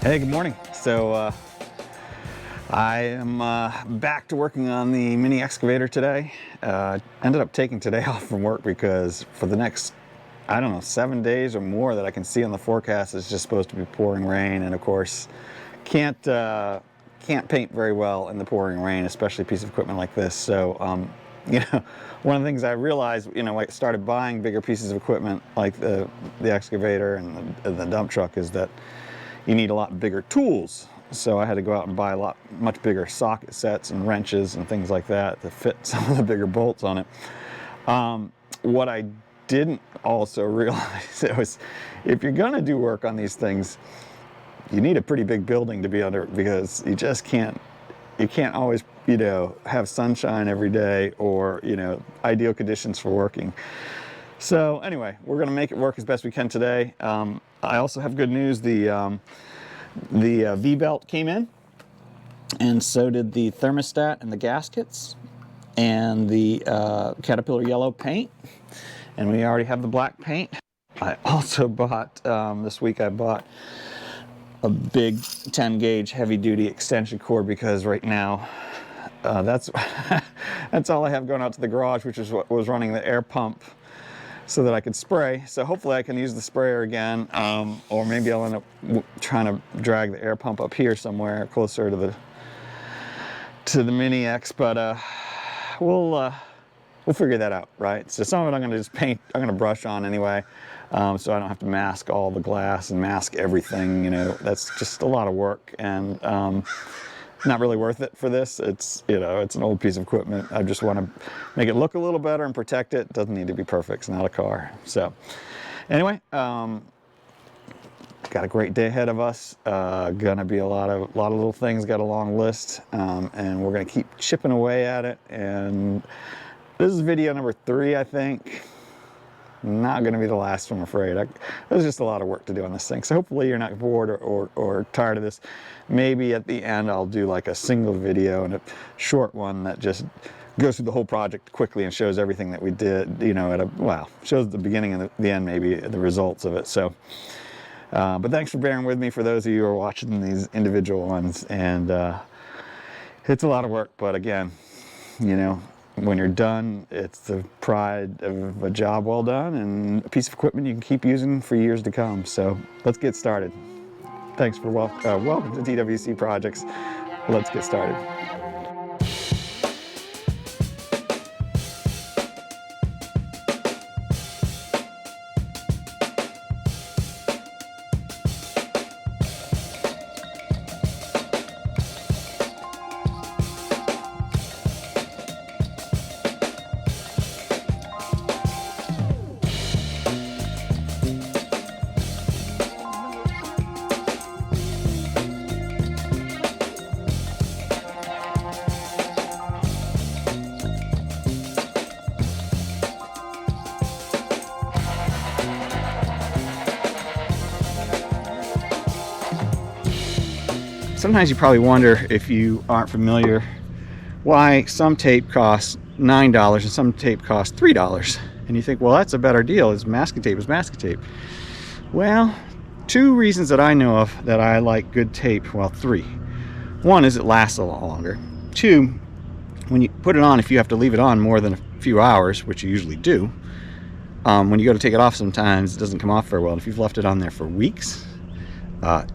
Hey, good morning. So I am back to working on the mini excavator today. Ended up taking today off from work because for the next, I don't know, 7 days or more that I can see on the forecast, it's just supposed to be pouring rain, and of course can't paint very well in the pouring rain, especially a piece of equipment like this. So you know, one of the things I realized, I started buying bigger pieces of equipment like the excavator and the dump truck, is that you need a lot bigger tools. So I had to go out and buy much bigger socket sets and wrenches and things like that to fit some of the bigger bolts on it. What I didn't also realize was, if you're gonna do work on these things, you need a pretty big building to be under, because you just can't always, have sunshine every day or, ideal conditions for working. So anyway, we're gonna make it work as best we can today. I also have good news. The V-belt came in, and so did the thermostat and the gaskets and the Caterpillar yellow paint, and we already have the black paint. I also bought, this week I bought a big 10 gauge heavy duty extension cord, because right now that's that's all I have going out to the garage, which is what was running the air pump so that I could spray. So hopefully I can use the sprayer again, or maybe I'll end up trying to drag the air pump up here somewhere closer to the Mini X, but we'll figure that out, right? So some of it I'm gonna just paint, I'm gonna brush on anyway, so I don't have to mask all the glass and mask everything. That's just a lot of work, and not really worth it for this. It's an old piece of equipment. I just want to make it look a little better and protect it. It doesn't need to be perfect. It's not a car. So anyway, got a great day ahead of us. Gonna be a lot of little things. Got a long list, and we're gonna keep chipping away at it. And this is video number 3, I think. Not going to be the last, I'm afraid. There's just a lot of work to do on this thing. So hopefully you're not bored or tired of this. Maybe at the end I'll do like a single video and a short one that just goes through the whole project quickly and shows everything that we did, shows the beginning and the end, maybe the results of it. So, but thanks for bearing with me, for those of you who are watching these individual ones. And it's a lot of work, but again, when you're done, it's the pride of a job well done and a piece of equipment you can keep using for years to come. So let's get started. Thanks for welcome to TWC Projects. Let's get started. Sometimes you probably wonder, if you aren't familiar, why some tape costs $9 and some tape costs $3. And you think, well, that's a better deal. It's masking tape is masking tape. Well, 2 reasons that I know of that I like good tape. Well, 3. 1 is it lasts a lot longer. 2, when you put it on, if you have to leave it on more than a few hours, which you usually do, when you go to take it off, sometimes it doesn't come off very well. And if you've left it on there for weeks,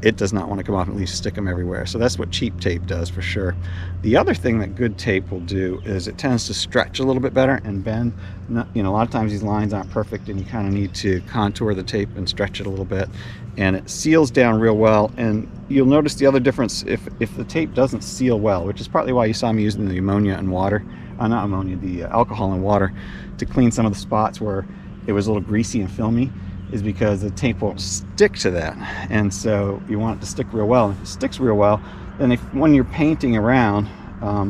it does not want to come off, and at least stick them everywhere. So that's what cheap tape does for sure. The other thing that good tape will do is it tends to stretch a little bit better and bend. A lot of times these lines aren't perfect, and you kind of need to contour the tape and stretch it a little bit, and it seals down real well. And you'll notice the other difference if the tape doesn't seal well, which is partly why you saw me using the ammonia and water, not ammonia, the alcohol and water to clean some of the spots where it was a little greasy and filmy, is because the tape won't stick to that. And so you want it to stick real well. And if it sticks real well, then when you're painting around,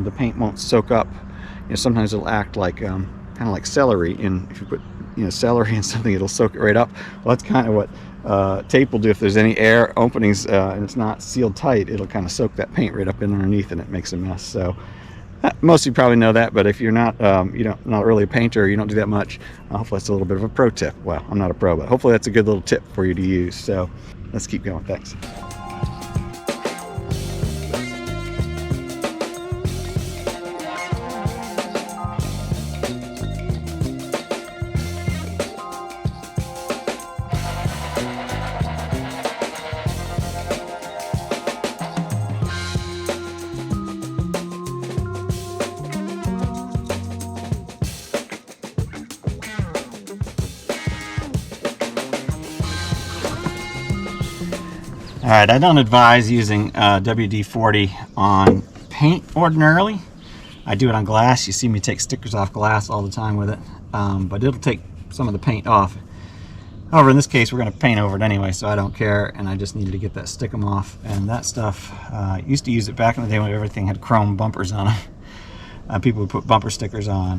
the paint won't soak up. Sometimes it'll act like kind of like celery, and if you put celery in something, it'll soak it right up. Well, that's kind of what tape will do. If there's any air openings and it's not sealed tight, it'll kind of soak that paint right up in underneath, and it makes a mess. So most of you probably know that, but if you're not, not really a painter, or you don't do that much, hopefully that's a little bit of a pro tip. Well, I'm not a pro, but hopefully that's a good little tip for you to use. So let's keep going. Thanks. All right, I don't advise using WD-40 on paint ordinarily. I do it on glass. You see me take stickers off glass all the time with it, but it'll take some of the paint off. However, in this case, we're going to paint over it anyway, so I don't care, and I just needed to get that stickum off. And that stuff, used to use it back in the day when everything had chrome bumpers on them. People would put bumper stickers on.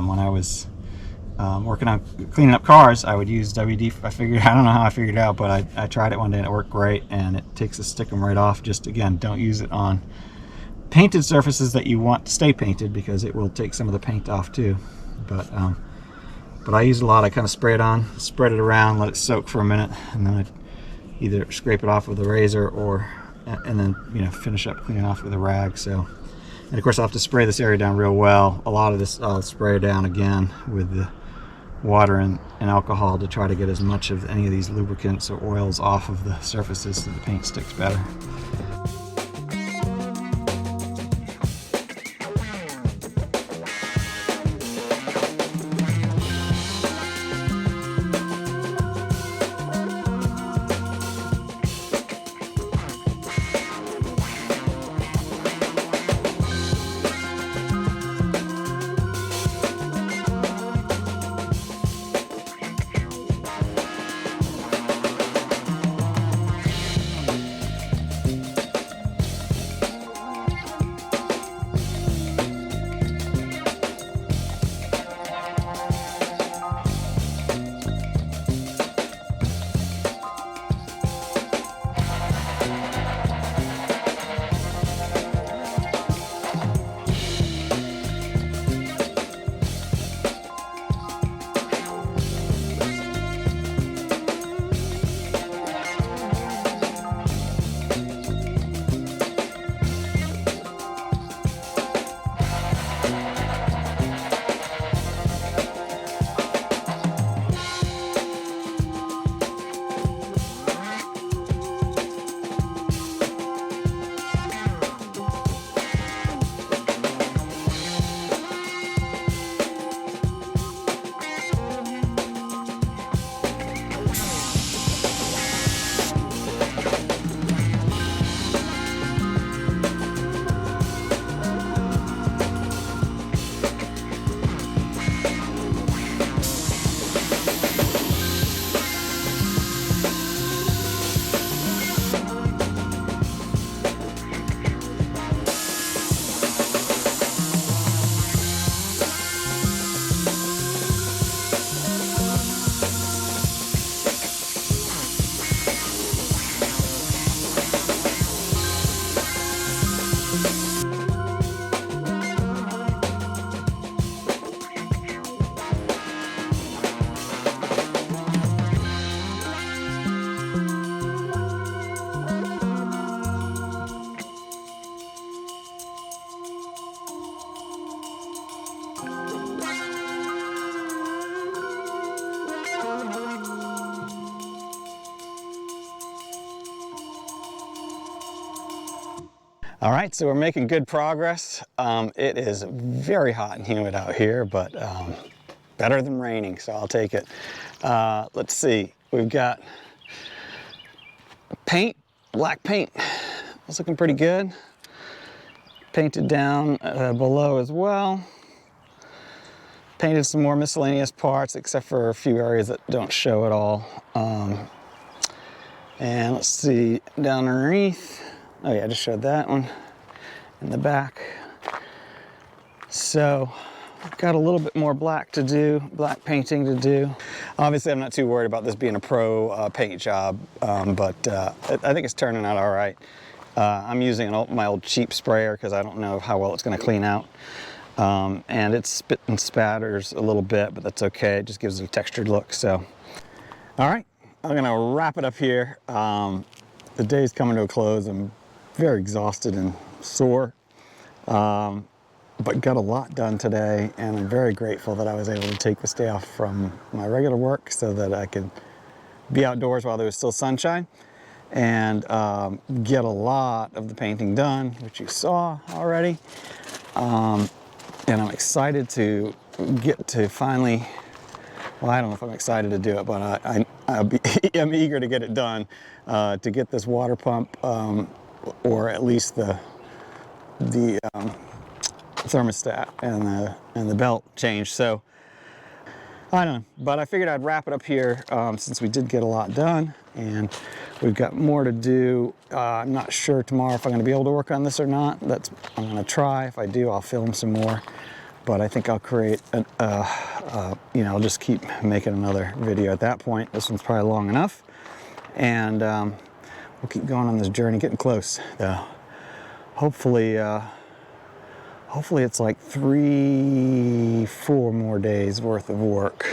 When I was working on cleaning up cars, I would use WD. I don't know how I figured it out, but I tried it one day and it worked great, and it takes the stickum right off. Just again, don't use it on painted surfaces that you want to stay painted, because it will take some of the paint off too. But I use a lot. I kind of spray it on, spread it around, let it soak for a minute, and then I either scrape it off with a razor and then finish up cleaning off with a rag. So, and of course I'll have to spray this area down real well. A lot of this I'll spray down again with the water and alcohol to try to get as much of any of these lubricants or oils off of the surfaces so the paint sticks better. All right, so we're making good progress. It is very hot and humid out here, but better than raining, so I'll take it. Let's see, we've got paint, black paint. It's looking pretty good. Painted down below as well. Painted some more miscellaneous parts, except for a few areas that don't show at all. And let's see, down underneath. Oh yeah, I just showed that one in the back. So I've got a little bit more black to do, black painting to do. Obviously, I'm not too worried about this being a pro paint job, but I think it's turning out all right. I'm using my old cheap sprayer because I don't know how well it's going to clean out. And it spit and spatters a little bit, but that's okay. It just gives it a textured look. So, all right, I'm going to wrap it up here. The day's coming to a close. I'm very exhausted and sore, but got a lot done today, and I'm very grateful that I was able to take this day off from my regular work so that I could be outdoors while there was still sunshine and get a lot of the painting done, which you saw already. And I'm excited to get to finally, well, I don't know if I'm excited to do it, but am eager to get it done, to get this water pump, or at least the thermostat and the belt changed. So I don't know, but I figured I'd wrap it up here, since we did get a lot done and we've got more to do. I'm not sure tomorrow if I'm going to be able to work on this or not. I'm going to try. If I do, I'll film some more. But I think I'll create, I'll just keep making another video at that point. This one's probably long enough. And we'll keep going on this journey, getting close. Hopefully it's like 3-4 more days worth of work.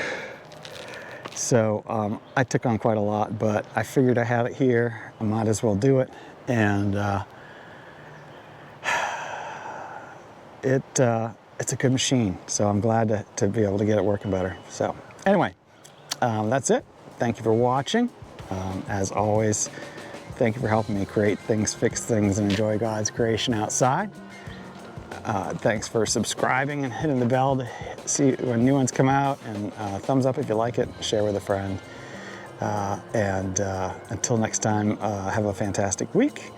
So I took on quite a lot, but I figured I had it here. I might as well do it. And it's a good machine. So I'm glad to be able to get it working better. So anyway, that's it. Thank you for watching. As always, thank you for helping me create things, fix things, and enjoy God's creation outside. Thanks for subscribing and hitting the bell to see when new ones come out, and thumbs up if you like it, share with a friend. Until next time, have a fantastic week,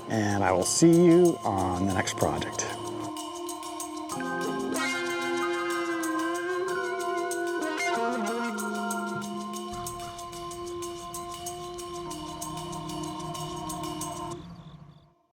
and I will see you on the next project.